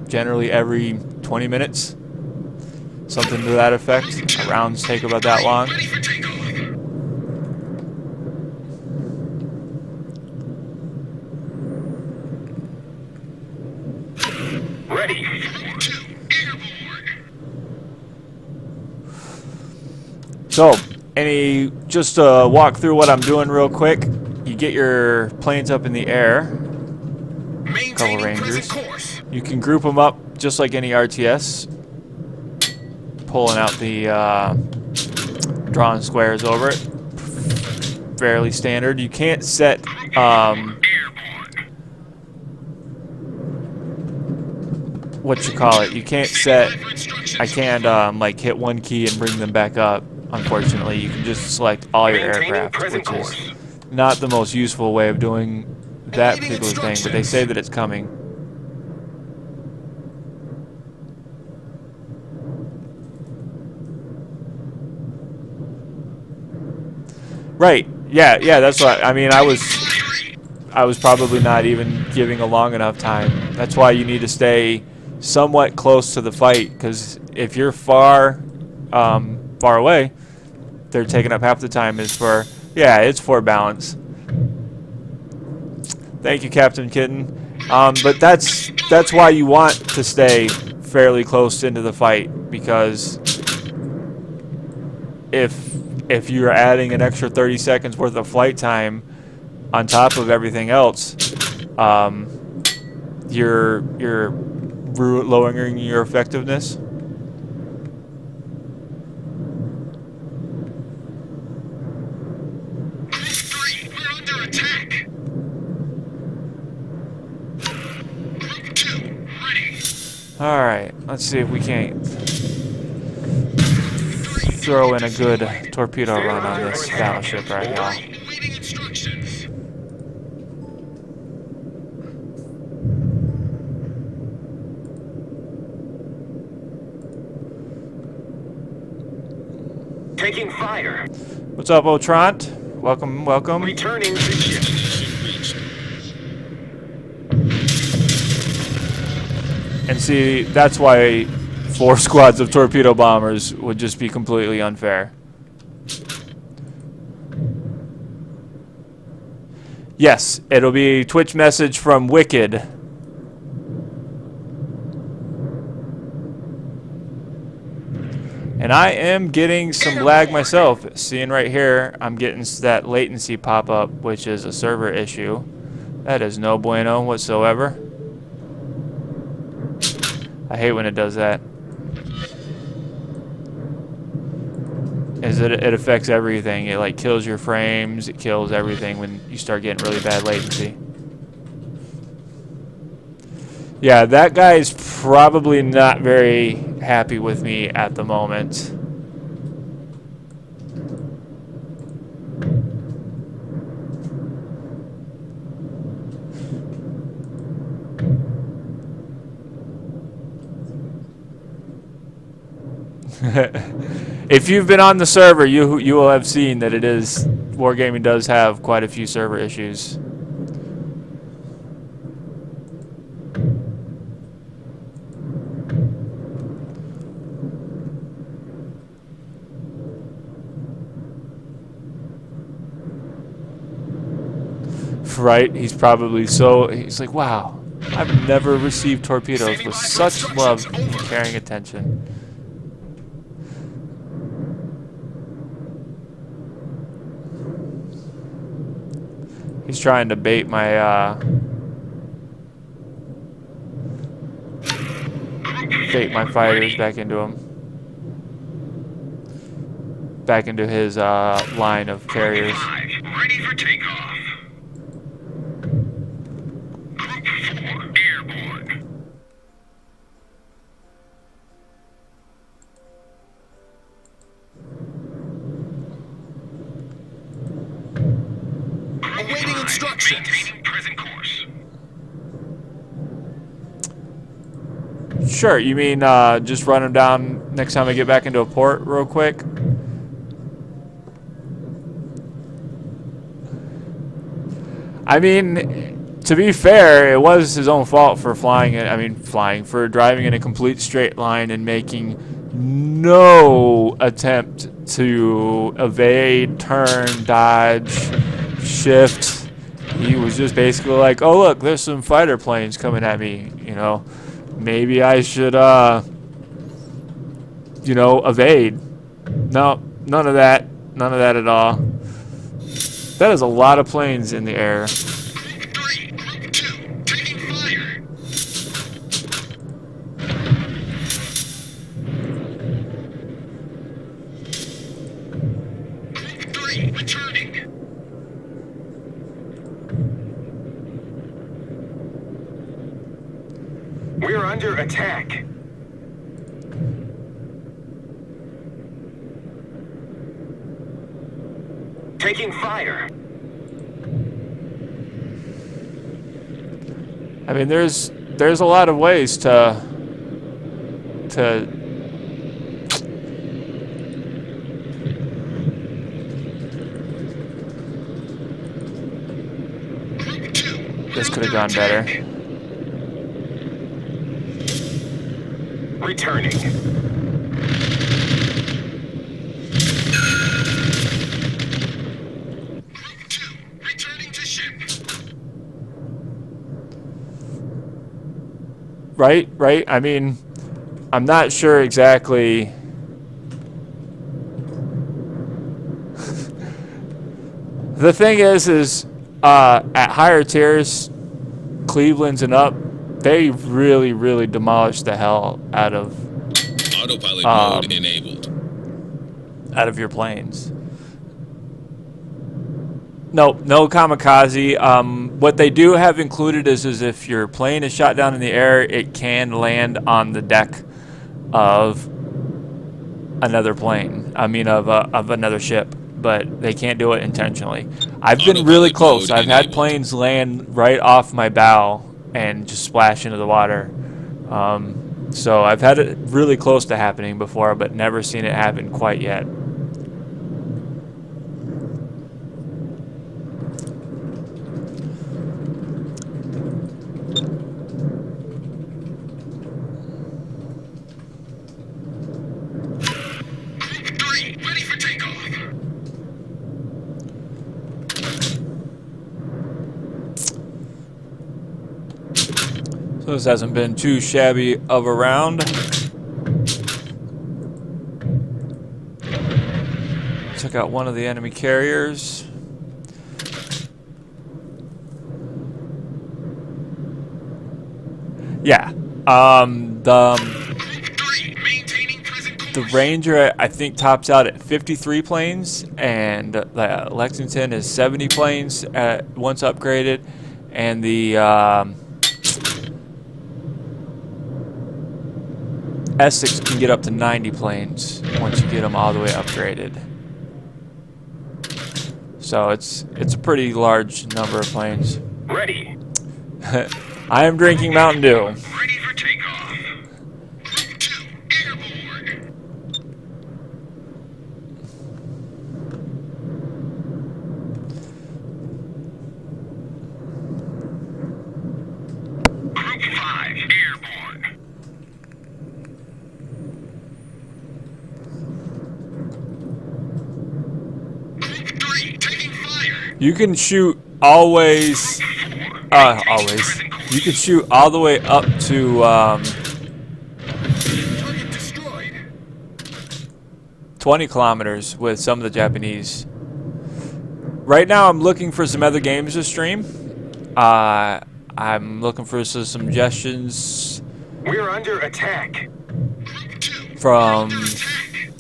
generally every 20 minutes. Something to that effect. Rounds take about that long. Ready. So, just walk through what I'm doing real quick. You get your planes up in the air. A couple Rangers. You can group them up just like any RTS. Pulling out the drawn squares over it. Fairly standard. You can't set what you call it. You can't set. I can't like hit one key and bring them back up. Unfortunately, you can just select all your aircraft, which is not the most useful way of doing that particular thing. But they say that it's coming. Right. Yeah. That's what I mean. I was probably not even giving a long enough time. That's why you need to stay somewhat close to the fight, because if you're far away, they're taking up half the time. Is for it's for balance. Thank you, Captain Kitten. But that's why you want to stay fairly close into the fight, because if you're adding an extra 30 seconds worth of flight time on top of everything else, you're lowering your effectiveness. We're under attack. Group 2, ready. All right, let's see if we can't throw in a good torpedo run on this battleship right now. Awaiting instructions. Taking fire. What's up, Otrant? Welcome. Returning to ship. And see, that's why 4 squads of torpedo bombers would just be completely unfair. Yes, it'll be a Twitch message from Wicked. And I am getting some lag myself. Seeing right here, I'm getting that latency pop up, which is a server issue. That is no bueno whatsoever. I hate when it does that. It affects everything. It like kills your frames. It kills everything when you start getting really bad latency. Yeah, that guy is probably not very happy with me at the moment. If you've been on the server, you will have seen that Wargaming does have quite a few server issues. Right? He's like, wow, I've never received torpedoes with such love and caring attention. He's trying to bait my fighters back into his line of carriers. Ready for takeoff. Group 4, airborne. Awaiting instructions. Maintaining present course. Sure, you mean just run them down next time I get back into a port real quick? I mean, to be fair, it was his own fault for for driving in a complete straight line and making no attempt to evade, turn, dodge, shift. He was just basically like, oh look, there's some fighter planes coming at me, you know, maybe I should, you know, evade. No, none of that at all. That is a lot of planes in the air. We're under attack. Taking fire. I mean, there's a lot of ways to this could have gone better. Returning. Returning to ship. Right? I mean, I'm not sure exactly. The thing is at higher tiers, Cleveland's and up, they really demolished the hell out of autopilot mode enabled. Out of your planes. No kamikaze. What they do have included is if your plane is shot down in the air, it can land on the deck of another plane. I mean, of another ship, but they can't do it intentionally. I've been really close. I've had planes land right off my bow and just splash into the water. So I've had it really close to happening before, but never seen it happen quite yet. So this hasn't been too shabby of a round. Took out one of the enemy carriers. Yeah. The Ranger, I think, tops out at 53 planes, and the Lexington is 70 planes once upgraded, and the Essex can get up to 90 planes once you get them all the way upgraded. So it's a pretty large number of planes. Ready. I am drinking Mountain Dew. Ready for takeoff. Group 2, airborne. Group 5, airborne. Group 3, taking fire. You can shoot always. You can shoot all the way up to Target destroyed. 20 kilometers with some of the Japanese. Right now, I'm looking for some other games to stream. I'm looking for some suggestions. We're under attack. From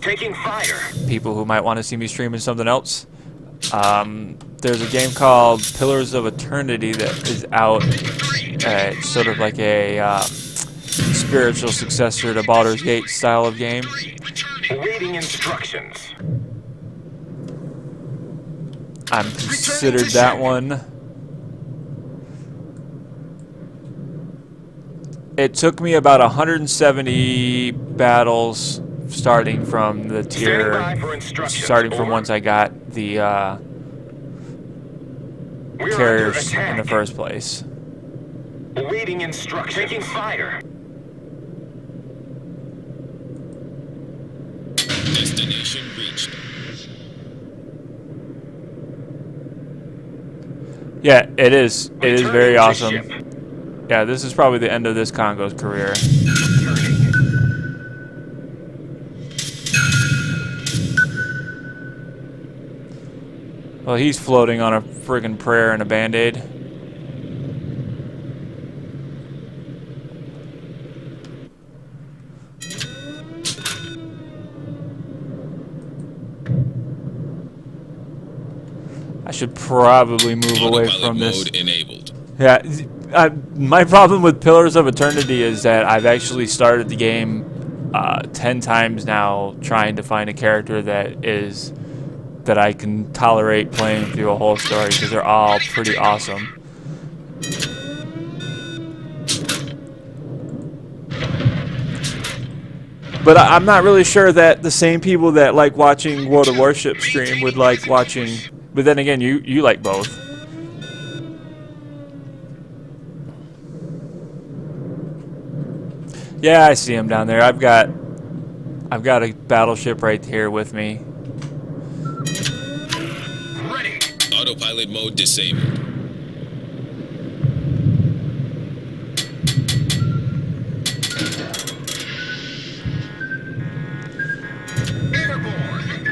Taking fire. people who might want to see me streaming something else. There's a game called Pillars of Eternity that is out. It's sort of like a spiritual successor to Baldur's Gate style of game. Awaiting instructions. I'm considered that one. It took me about 170 battles starting from the tier, starting from once I got the carriers in the first place. Awaiting instructions. Taking fire. Destination reached. Yeah, it is. It is very Returning to awesome. ship. Yeah, this is probably the end of this Congo's career. Well, he's floating on a friggin' prayer and a band-aid. I should probably move away Autopilot from this. mode enabled. Yeah, my problem with Pillars of Eternity is that I've actually started the game 10 times now trying to find a character that I can tolerate playing through a whole story, because they're all pretty awesome. But I'm not really sure that the same people that like watching World of Warships stream would like watching. But then again, you like both. Yeah, I see him down there. I've got a battleship right here with me. Ready. Autopilot mode disabled. Airborne.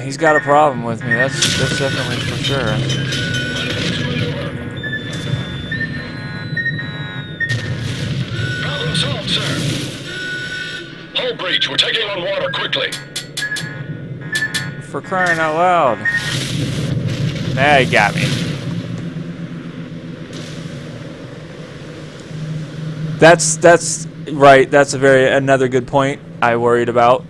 He's got a problem with me. That's definitely for sure. Problem solved, sir. Hull breach. We're taking on water quickly. For crying out loud. Nah, he got me. That's right. That's another good point I worried about.